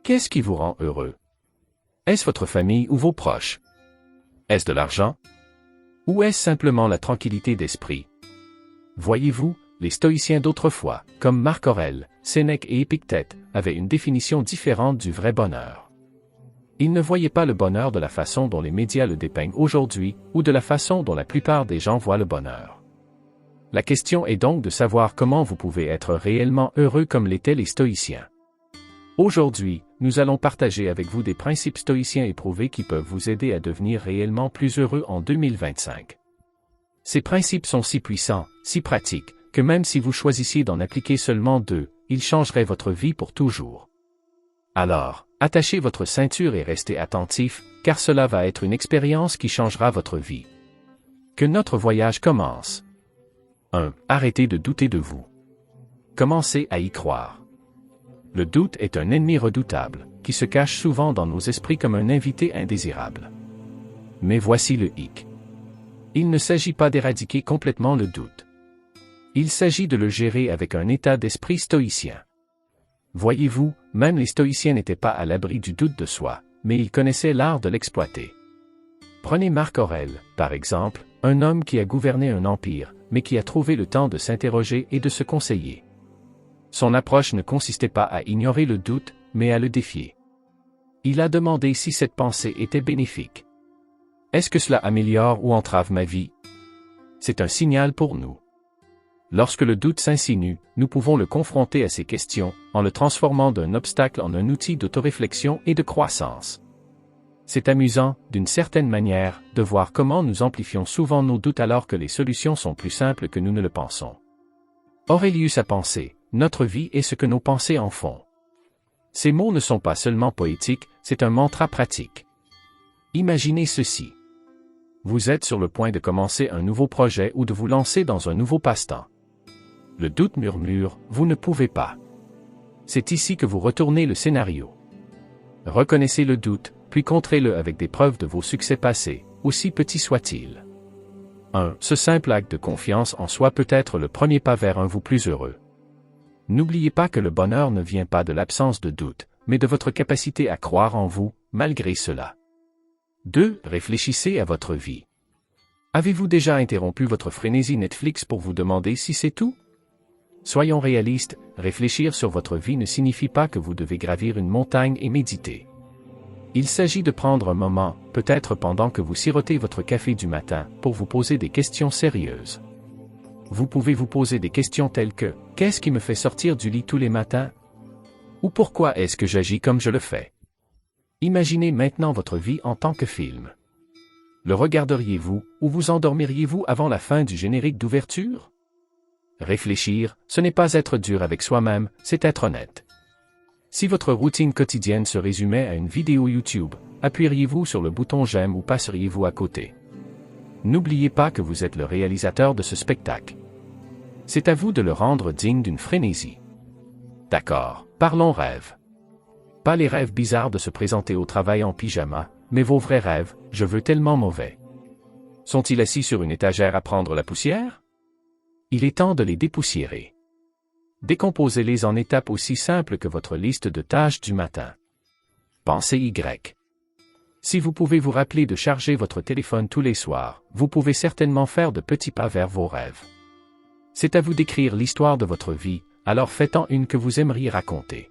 Qu'est-ce qui vous rend heureux? Est-ce votre famille ou vos proches? Est-ce de l'argent? Ou est-ce simplement la tranquillité d'esprit? Voyez-vous, les stoïciens d'autrefois, comme Marc Aurèle, Sénèque et Épictète, avaient une définition différente du vrai bonheur. Ils ne voyaient pas le bonheur de la façon dont les médias le dépeignent aujourd'hui, ou de la façon dont la plupart des gens voient le bonheur. La question est donc de savoir comment vous pouvez être réellement heureux comme l'étaient les stoïciens. Aujourd'hui, nous allons partager avec vous des principes stoïciens éprouvés qui peuvent vous aider à devenir réellement plus heureux en 2025. Ces principes sont si puissants, si pratiques, que même si vous choisissiez d'en appliquer seulement 2, ils changeraient votre vie pour toujours. Alors, attachez votre ceinture et restez attentif, car cela va être une expérience qui changera votre vie. Que notre voyage commence. 1. Arrêtez de douter de vous. Commencez à y croire. Le doute est un ennemi redoutable, qui se cache souvent dans nos esprits comme un invité indésirable. Mais voici le hic. Il ne s'agit pas d'éradiquer complètement le doute. Il s'agit de le gérer avec un état d'esprit stoïcien. Voyez-vous, même les stoïciens n'étaient pas à l'abri du doute de soi, mais ils connaissaient l'art de l'exploiter. Prenez Marc Aurèle, par exemple, un homme qui a gouverné un empire, mais qui a trouvé le temps de s'interroger et de se conseiller. Son approche ne consistait pas à ignorer le doute, mais à le défier. Il a demandé si cette pensée était bénéfique. Est-ce que cela améliore ou entrave ma vie? C'est un signal pour nous. Lorsque le doute s'insinue, nous pouvons le confronter à ces questions, en le transformant d'un obstacle en un outil d'autoréflexion et de croissance. C'est amusant, d'une certaine manière, de voir comment nous amplifions souvent nos doutes alors que les solutions sont plus simples que nous ne le pensons. Aurelius a pensé, notre vie est ce que nos pensées en font. Ces mots ne sont pas seulement poétiques, c'est un mantra pratique. Imaginez ceci. Vous êtes sur le point de commencer un nouveau projet ou de vous lancer dans un nouveau passe-temps. Le doute murmure, vous ne pouvez pas. C'est ici que vous retournez le scénario. Reconnaissez le doute, puis contrez-le avec des preuves de vos succès passés, aussi petits soient-ils. 1. Ce simple acte de confiance en soi peut être le premier pas vers un vous plus heureux. N'oubliez pas que le bonheur ne vient pas de l'absence de doute, mais de votre capacité à croire en vous, malgré cela. 2. Réfléchissez à votre vie. Avez-vous déjà interrompu votre frénésie Netflix pour vous demander si c'est tout? Soyons réalistes, réfléchir sur votre vie ne signifie pas que vous devez gravir une montagne et méditer. Il s'agit de prendre un moment, peut-être pendant que vous sirotez votre café du matin, pour vous poser des questions sérieuses. Vous pouvez vous poser des questions telles que « Qu'est-ce qui me fait sortir du lit tous les matins ?» ou « Pourquoi est-ce que j'agis comme je le fais ?» Imaginez maintenant votre vie en tant que film. Le regarderiez-vous, ou vous endormiriez-vous avant la fin du générique d'ouverture? Réfléchir, ce n'est pas être dur avec soi-même, c'est être honnête. Si votre routine quotidienne se résumait à une vidéo YouTube, appuyeriez-vous sur le bouton j'aime ou passeriez-vous à côté? N'oubliez pas que vous êtes le réalisateur de ce spectacle. C'est à vous de le rendre digne d'une frénésie. D'accord, parlons rêves. Pas les rêves bizarres de se présenter au travail en pyjama, mais vos vrais rêves, je veux tellement mauvais. Sont-ils assis sur une étagère à prendre la poussière? Il est temps de les dépoussiérer. Décomposez-les en étapes aussi simples que votre liste de tâches du matin. Pensée Y. Si vous pouvez vous rappeler de charger votre téléphone tous les soirs, vous pouvez certainement faire de petits pas vers vos rêves. C'est à vous d'écrire l'histoire de votre vie, alors faites-en une que vous aimeriez raconter.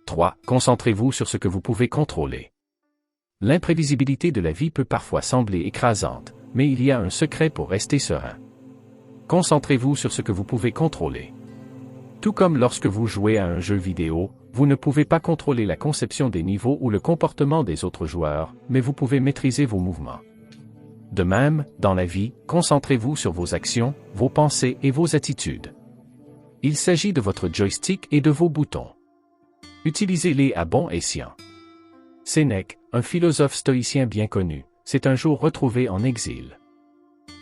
3. Concentrez-vous sur ce que vous pouvez contrôler. L'imprévisibilité de la vie peut parfois sembler écrasante, mais il y a un secret pour rester serein. Concentrez-vous sur ce que vous pouvez contrôler. Tout comme lorsque vous jouez à un jeu vidéo, vous ne pouvez pas contrôler la conception des niveaux ou le comportement des autres joueurs, mais vous pouvez maîtriser vos mouvements. De même, dans la vie, concentrez-vous sur vos actions, vos pensées et vos attitudes. Il s'agit de votre joystick et de vos boutons. Utilisez-les à bon escient. Sénèque, un philosophe stoïcien bien connu, s'est un jour retrouvé en exil.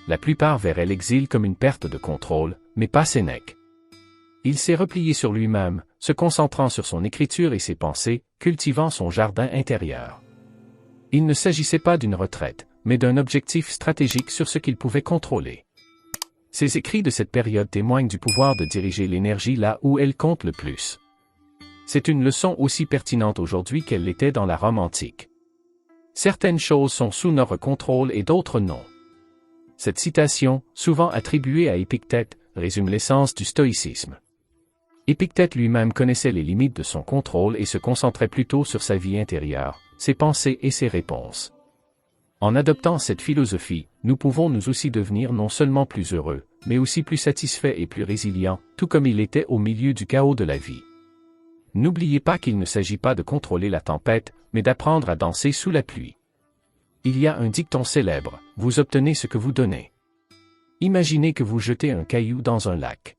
La plupart verraient l'exil comme une perte de contrôle, mais pas Sénèque. Il s'est replié sur lui-même, se concentrant sur son écriture et ses pensées, cultivant son jardin intérieur. Il ne s'agissait pas d'une retraite, mais d'un objectif stratégique sur ce qu'il pouvait contrôler. Ses écrits de cette période témoignent du pouvoir de diriger l'énergie là où elle compte le plus. C'est une leçon aussi pertinente aujourd'hui qu'elle l'était dans la Rome antique. Certaines choses sont sous notre contrôle et d'autres non. Cette citation, souvent attribuée à Épictète, résume l'essence du stoïcisme. Épictète lui-même connaissait les limites de son contrôle et se concentrait plutôt sur sa vie intérieure, ses pensées et ses réponses. En adoptant cette philosophie, nous pouvons nous aussi devenir non seulement plus heureux, mais aussi plus satisfaits et plus résilients, tout comme il était au milieu du chaos de la vie. N'oubliez pas qu'il ne s'agit pas de contrôler la tempête, mais d'apprendre à danser sous la pluie. Il y a un dicton célèbre, vous obtenez ce que vous donnez. Imaginez que vous jetez un caillou dans un lac.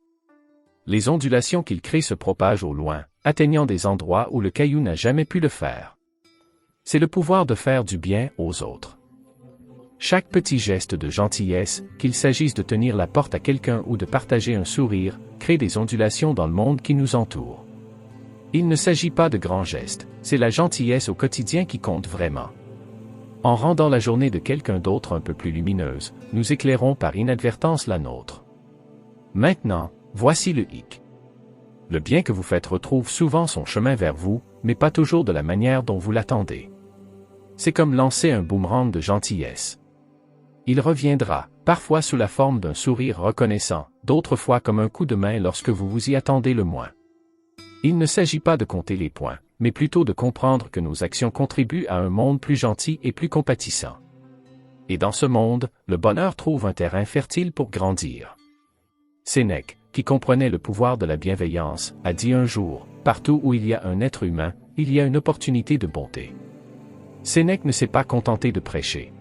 Les ondulations qu'il crée se propagent au loin, atteignant des endroits où le caillou n'a jamais pu le faire. C'est le pouvoir de faire du bien aux autres. Chaque petit geste de gentillesse, qu'il s'agisse de tenir la porte à quelqu'un ou de partager un sourire, crée des ondulations dans le monde qui nous entoure. Il ne s'agit pas de grands gestes, c'est la gentillesse au quotidien qui compte vraiment. En rendant la journée de quelqu'un d'autre un peu plus lumineuse, nous éclairons par inadvertance la nôtre. Maintenant, voici le hic. Le bien que vous faites retrouve souvent son chemin vers vous, mais pas toujours de la manière dont vous l'attendez. C'est comme lancer un boomerang de gentillesse. Il reviendra, parfois sous la forme d'un sourire reconnaissant, d'autres fois comme un coup de main lorsque vous vous y attendez le moins. Il ne s'agit pas de compter les points, mais plutôt de comprendre que nos actions contribuent à un monde plus gentil et plus compatissant. Et dans ce monde, le bonheur trouve un terrain fertile pour grandir. Sénèque, qui comprenait le pouvoir de la bienveillance, a dit un jour, « Partout où il y a un être humain, il y a une opportunité de bonté. » Sénèque ne s'est pas contenté de prêcher.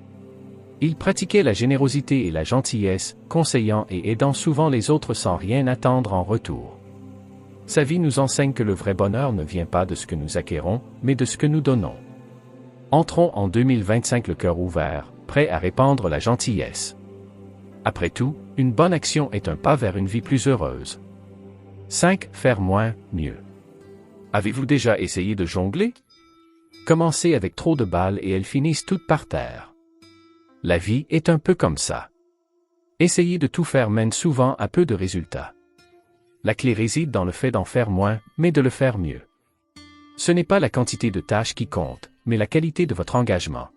Il pratiquait la générosité et la gentillesse, conseillant et aidant souvent les autres sans rien attendre en retour. Sa vie nous enseigne que le vrai bonheur ne vient pas de ce que nous acquérons, mais de ce que nous donnons. Entrons en 2025 le cœur ouvert, prêt à répandre la gentillesse. Après tout, une bonne action est un pas vers une vie plus heureuse. 5. Faire moins, mieux. Avez-vous déjà essayé de jongler? Commencez avec trop de balles et elles finissent toutes par terre. La vie est un peu comme ça. Essayer de tout faire mène souvent à peu de résultats. La clé réside dans le fait d'en faire moins, mais de le faire mieux. Ce n'est pas la quantité de tâches qui compte, mais la qualité de votre engagement.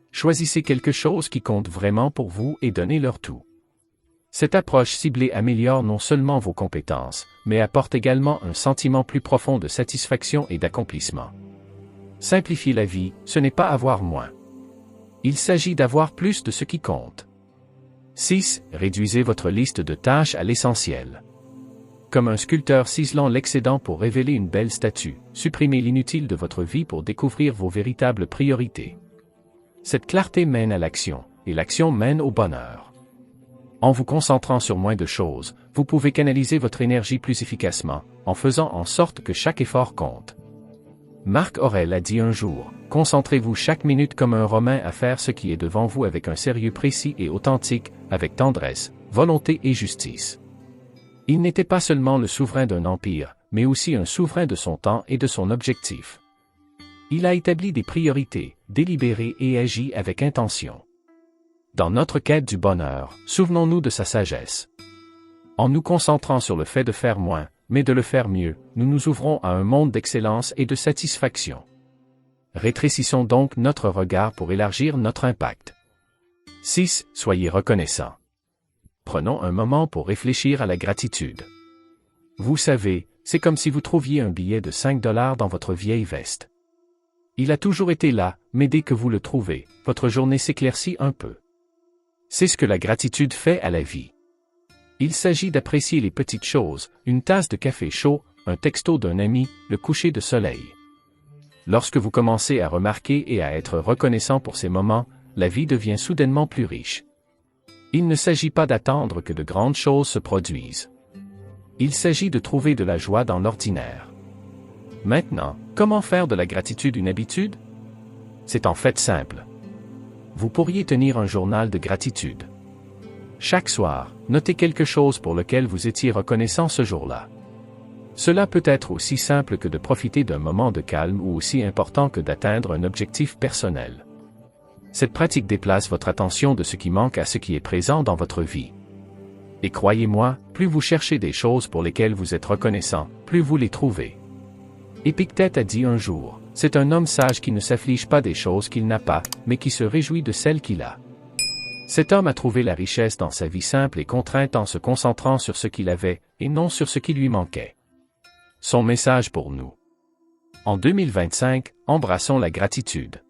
Choisissez quelque chose qui compte vraiment pour vous et donnez-leur tout. Cette approche ciblée améliore non seulement vos compétences, mais apporte également un sentiment plus profond de satisfaction et d'accomplissement. Simplifier la vie, ce n'est pas avoir moins. Il s'agit d'avoir plus de ce qui compte. 6. Réduisez votre liste de tâches à l'essentiel. Comme un sculpteur ciselant l'excédent pour révéler une belle statue, supprimez l'inutile de votre vie pour découvrir vos véritables priorités. Cette clarté mène à l'action, et l'action mène au bonheur. En vous concentrant sur moins de choses, vous pouvez canaliser votre énergie plus efficacement, en faisant en sorte que chaque effort compte. Marc Aurèle a dit un jour, « Concentrez-vous chaque minute comme un Romain à faire ce qui est devant vous avec un sérieux précis et authentique, avec tendresse, volonté et justice. » Il n'était pas seulement le souverain d'un empire, mais aussi un souverain de son temps et de son objectif. Il a établi des priorités, délibéré et agi avec intention. Dans notre quête du bonheur, souvenons-nous de sa sagesse. En nous concentrant sur le fait de faire moins, mais de le faire mieux, nous nous ouvrons à un monde d'excellence et de satisfaction. Rétrécissons donc notre regard pour élargir notre impact. 6. Soyez reconnaissants. Prenons un moment pour réfléchir à la gratitude. Vous savez, c'est comme si vous trouviez un billet de 5 $ dans votre vieille veste. Il a toujours été là, mais dès que vous le trouvez, votre journée s'éclaircit un peu. C'est ce que la gratitude fait à la vie. Il s'agit d'apprécier les petites choses, une tasse de café chaud, un texto d'un ami, le coucher de soleil. Lorsque vous commencez à remarquer et à être reconnaissant pour ces moments, la vie devient soudainement plus riche. Il ne s'agit pas d'attendre que de grandes choses se produisent. Il s'agit de trouver de la joie dans l'ordinaire. Maintenant, comment faire de la gratitude une habitude? C'est en fait simple. Vous pourriez tenir un journal de gratitude. Chaque soir, notez quelque chose pour lequel vous étiez reconnaissant ce jour-là. Cela peut être aussi simple que de profiter d'un moment de calme ou aussi important que d'atteindre un objectif personnel. Cette pratique déplace votre attention de ce qui manque à ce qui est présent dans votre vie. Et croyez-moi, plus vous cherchez des choses pour lesquelles vous êtes reconnaissant, plus vous les trouvez. Épictète a dit un jour, « C'est un homme sage qui ne s'afflige pas des choses qu'il n'a pas, mais qui se réjouit de celles qu'il a. » Cet homme a trouvé la richesse dans sa vie simple et contrainte en se concentrant sur ce qu'il avait, et non sur ce qui lui manquait. Son message pour nous. En 2025, embrassons la gratitude.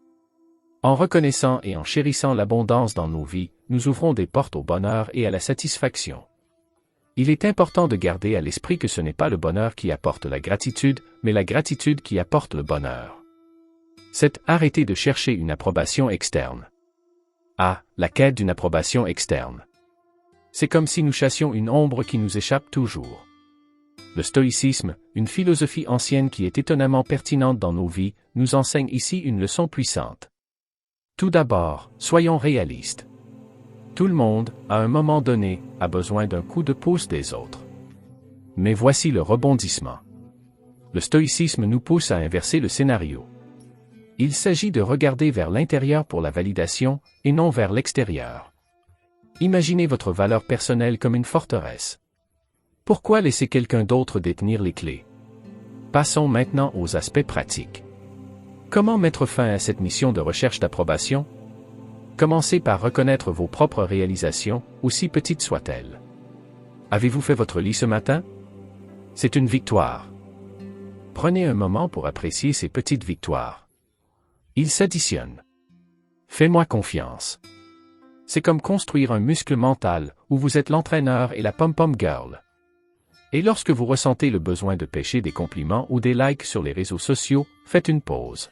En reconnaissant et en chérissant l'abondance dans nos vies, nous ouvrons des portes au bonheur et à la satisfaction. Il est important de garder à l'esprit que ce n'est pas le bonheur qui apporte la gratitude, mais la gratitude qui apporte le bonheur. C'est arrêter de chercher une approbation externe. La quête d'une approbation externe. C'est comme si nous chassions une ombre qui nous échappe toujours. Le stoïcisme, une philosophie ancienne qui est étonnamment pertinente dans nos vies, nous enseigne ici une leçon puissante. Tout d'abord, soyons réalistes. Tout le monde, à un moment donné, a besoin d'un coup de pouce des autres. Mais voici le rebondissement. Le stoïcisme nous pousse à inverser le scénario. Il s'agit de regarder vers l'intérieur pour la validation, et non vers l'extérieur. Imaginez votre valeur personnelle comme une forteresse. Pourquoi laisser quelqu'un d'autre détenir les clés? Passons maintenant aux aspects pratiques. Comment mettre fin à cette mission de recherche d'approbation? Commencez par reconnaître vos propres réalisations, aussi petites soient-elles. Avez-vous fait votre lit ce matin? C'est une victoire. Prenez un moment pour apprécier ces petites victoires. Ils s'additionnent. Fais-moi confiance. C'est comme construire un muscle mental, où vous êtes l'entraîneur et la pom-pom girl. Et lorsque vous ressentez le besoin de pêcher des compliments ou des likes sur les réseaux sociaux, faites une pause.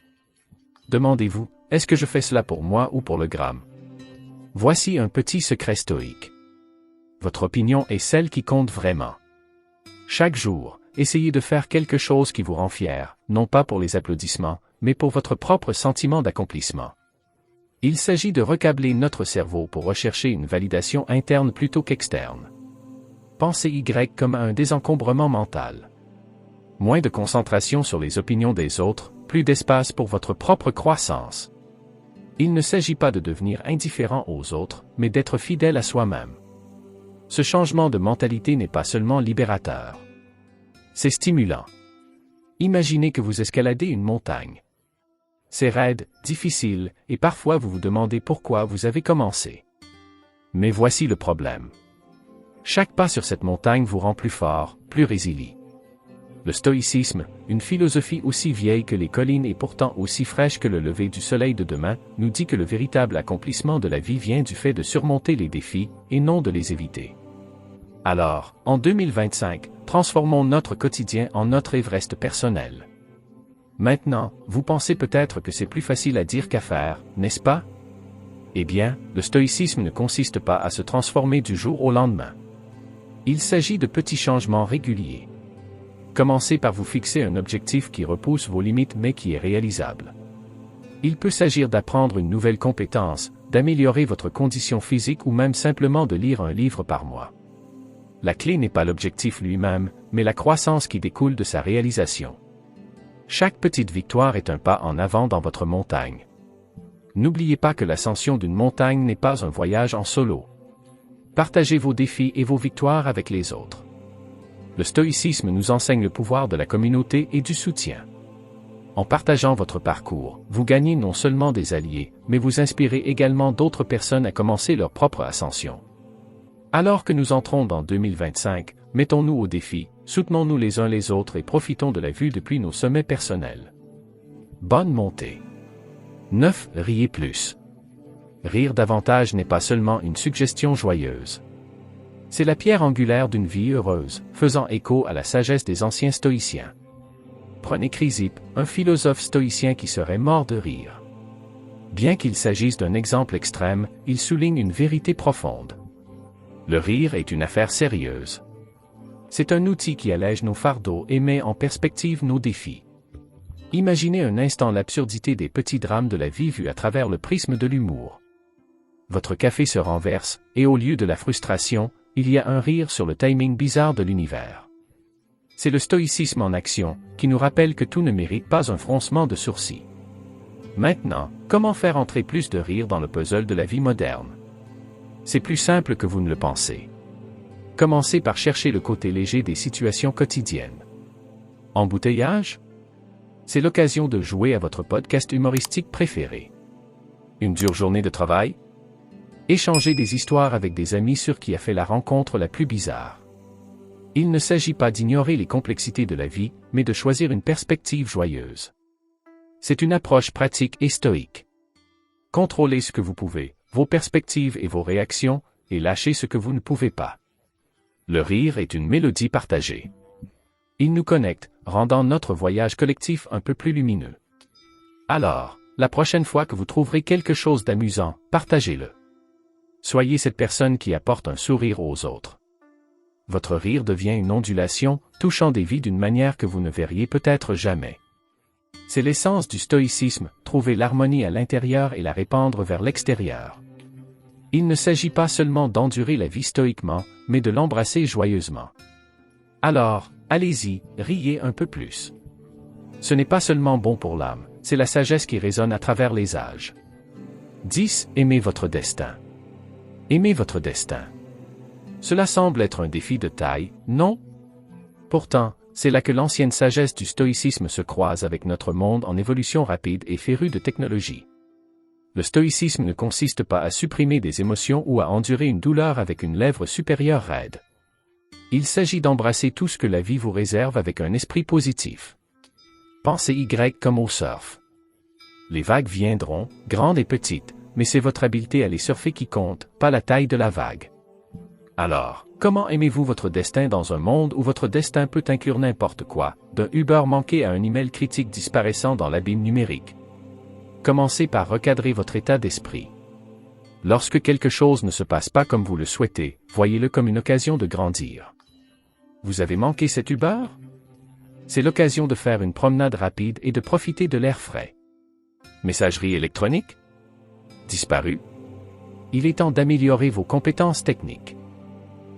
Demandez-vous, est-ce que je fais cela pour moi ou pour le gramme? Voici un petit secret stoïque. Votre opinion est celle qui compte vraiment. Chaque jour, essayez de faire quelque chose qui vous rend fier, non pas pour les applaudissements, mais pour votre propre sentiment d'accomplissement. Il s'agit de recabler notre cerveau pour rechercher une validation interne plutôt qu'externe. Pensez Y comme à un désencombrement mental. Moins de concentration sur les opinions des autres, plus d'espace pour votre propre croissance. Il ne s'agit pas de devenir indifférent aux autres, mais d'être fidèle à soi-même. Ce changement de mentalité n'est pas seulement libérateur. C'est stimulant. Imaginez que vous escaladez une montagne. C'est raide, difficile, et parfois vous vous demandez pourquoi vous avez commencé. Mais voici le problème. Chaque pas sur cette montagne vous rend plus fort, plus résilient. Le stoïcisme, une philosophie aussi vieille que les collines et pourtant aussi fraîche que le lever du soleil de demain, nous dit que le véritable accomplissement de la vie vient du fait de surmonter les défis, et non de les éviter. Alors, en 2025, transformons notre quotidien en notre Everest personnel. Maintenant, vous pensez peut-être que c'est plus facile à dire qu'à faire, n'est-ce pas? Eh bien, le stoïcisme ne consiste pas à se transformer du jour au lendemain. Il s'agit de petits changements réguliers. Commencez par vous fixer un objectif qui repousse vos limites mais qui est réalisable. Il peut s'agir d'apprendre une nouvelle compétence, d'améliorer votre condition physique ou même simplement de lire un livre par mois. La clé n'est pas l'objectif lui-même, mais la croissance qui découle de sa réalisation. Chaque petite victoire est un pas en avant dans votre montagne. N'oubliez pas que l'ascension d'une montagne n'est pas un voyage en solo. Partagez vos défis et vos victoires avec les autres. Le stoïcisme nous enseigne le pouvoir de la communauté et du soutien. En partageant votre parcours, vous gagnez non seulement des alliés, mais vous inspirez également d'autres personnes à commencer leur propre ascension. Alors que nous entrons dans 2025, mettons-nous au défi, soutenons-nous les uns les autres et profitons de la vue depuis nos sommets personnels. Bonne montée. 9. Riez plus. Rire davantage n'est pas seulement une suggestion joyeuse. C'est la pierre angulaire d'une vie heureuse, faisant écho à la sagesse des anciens stoïciens. Prenez Chrysippe, un philosophe stoïcien qui serait mort de rire. Bien qu'il s'agisse d'un exemple extrême, il souligne une vérité profonde. Le rire est une affaire sérieuse. C'est un outil qui allège nos fardeaux et met en perspective nos défis. Imaginez un instant l'absurdité des petits drames de la vie vus à travers le prisme de l'humour. Votre café se renverse, et au lieu de la frustration, il y a un rire sur le timing bizarre de l'univers. C'est le stoïcisme en action, qui nous rappelle que tout ne mérite pas un froncement de sourcils. Maintenant, comment faire entrer plus de rire dans le puzzle de la vie moderne? C'est plus simple que vous ne le pensez. Commencez par chercher le côté léger des situations quotidiennes. Embouteillage? C'est l'occasion de jouer à votre podcast humoristique préféré. Une dure journée de travail? Échangez des histoires avec des amis sur qui a fait la rencontre la plus bizarre. Il ne s'agit pas d'ignorer les complexités de la vie, mais de choisir une perspective joyeuse. C'est une approche pratique et stoïque. Contrôlez ce que vous pouvez, vos perspectives et vos réactions, et lâchez ce que vous ne pouvez pas. Le rire est une mélodie partagée. Il nous connecte, rendant notre voyage collectif un peu plus lumineux. Alors, la prochaine fois que vous trouverez quelque chose d'amusant, partagez-le. Soyez cette personne qui apporte un sourire aux autres. Votre rire devient une ondulation, touchant des vies d'une manière que vous ne verriez peut-être jamais. C'est l'essence du stoïcisme, trouver l'harmonie à l'intérieur et la répandre vers l'extérieur. Il ne s'agit pas seulement d'endurer la vie stoïquement, mais de l'embrasser joyeusement. Alors, allez-y, riez un peu plus. Ce n'est pas seulement bon pour l'âme, c'est la sagesse qui résonne à travers les âges. 10. Aimez votre destin. Aimez votre destin. Cela semble être un défi de taille, non? Pourtant, c'est là que l'ancienne sagesse du stoïcisme se croise avec notre monde en évolution rapide et féru de technologie. Le stoïcisme ne consiste pas à supprimer des émotions ou à endurer une douleur avec une lèvre supérieure raide. Il s'agit d'embrasser tout ce que la vie vous réserve avec un esprit positif. Pensez Y comme au surf. Les vagues viendront, grandes et petites, mais c'est votre habileté à les surfer qui compte, pas la taille de la vague. Alors, comment aimez-vous votre destin dans un monde où votre destin peut inclure n'importe quoi, d'un Uber manqué à un email critique disparaissant dans l'abîme numérique? Commencez par recadrer votre état d'esprit. Lorsque quelque chose ne se passe pas comme vous le souhaitez, voyez-le comme une occasion de grandir. Vous avez manqué cet Uber? C'est l'occasion de faire une promenade rapide et de profiter de l'air frais. Messagerie électronique? Disparu? Il est temps d'améliorer vos compétences techniques.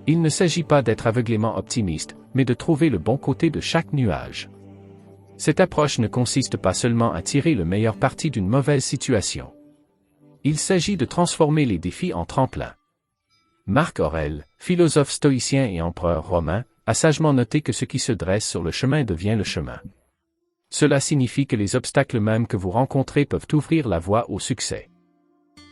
Il ne s'agit pas d'être aveuglément optimiste, mais de trouver le bon côté de chaque nuage. Cette approche ne consiste pas seulement à tirer le meilleur parti d'une mauvaise situation. Il s'agit de transformer les défis en tremplins. Marc Aurèle, philosophe stoïcien et empereur romain, a sagement noté que ce qui se dresse sur le chemin devient le chemin. Cela signifie que les obstacles mêmes que vous rencontrez peuvent ouvrir la voie au succès.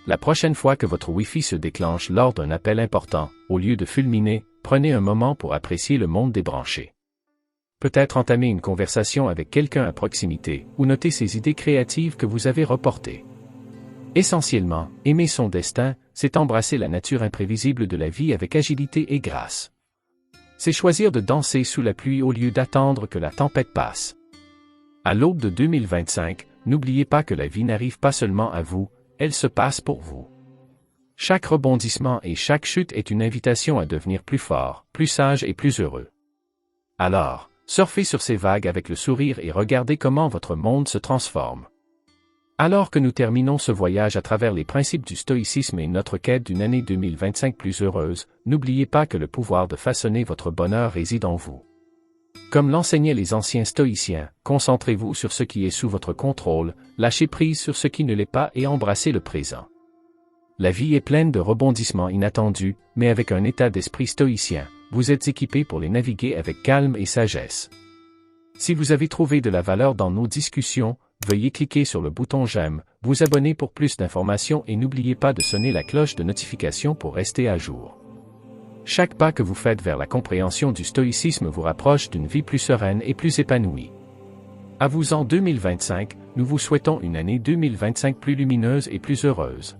La prochaine fois que votre Wi-Fi se déclenche lors d'un appel important, au lieu de fulminer, prenez un moment pour apprécier le monde débranché. Peut-être entamer une conversation avec quelqu'un à proximité, ou noter ces idées créatives que vous avez reportées. Essentiellement, aimer son destin, c'est embrasser la nature imprévisible de la vie avec agilité et grâce. C'est choisir de danser sous la pluie au lieu d'attendre que la tempête passe. À l'aube de 2025, n'oubliez pas que la vie n'arrive pas seulement à vous, elle se passe pour vous. Chaque rebondissement et chaque chute est une invitation à devenir plus fort, plus sage et plus heureux. Alors, surfez sur ces vagues avec le sourire et regardez comment votre monde se transforme. Alors que nous terminons ce voyage à travers les principes du stoïcisme et notre quête d'une année 2025 plus heureuse, n'oubliez pas que le pouvoir de façonner votre bonheur réside en vous. Comme l'enseignaient les anciens stoïciens, concentrez-vous sur ce qui est sous votre contrôle, lâchez prise sur ce qui ne l'est pas et embrassez le présent. La vie est pleine de rebondissements inattendus, mais avec un état d'esprit stoïcien, vous êtes équipé pour les naviguer avec calme et sagesse. Si vous avez trouvé de la valeur dans nos discussions, veuillez cliquer sur le bouton j'aime, vous abonner pour plus d'informations et n'oubliez pas de sonner la cloche de notification pour rester à jour. Chaque pas que vous faites vers la compréhension du stoïcisme vous rapproche d'une vie plus sereine et plus épanouie. À vous en 2025, nous vous souhaitons une année 2025 plus lumineuse et plus heureuse.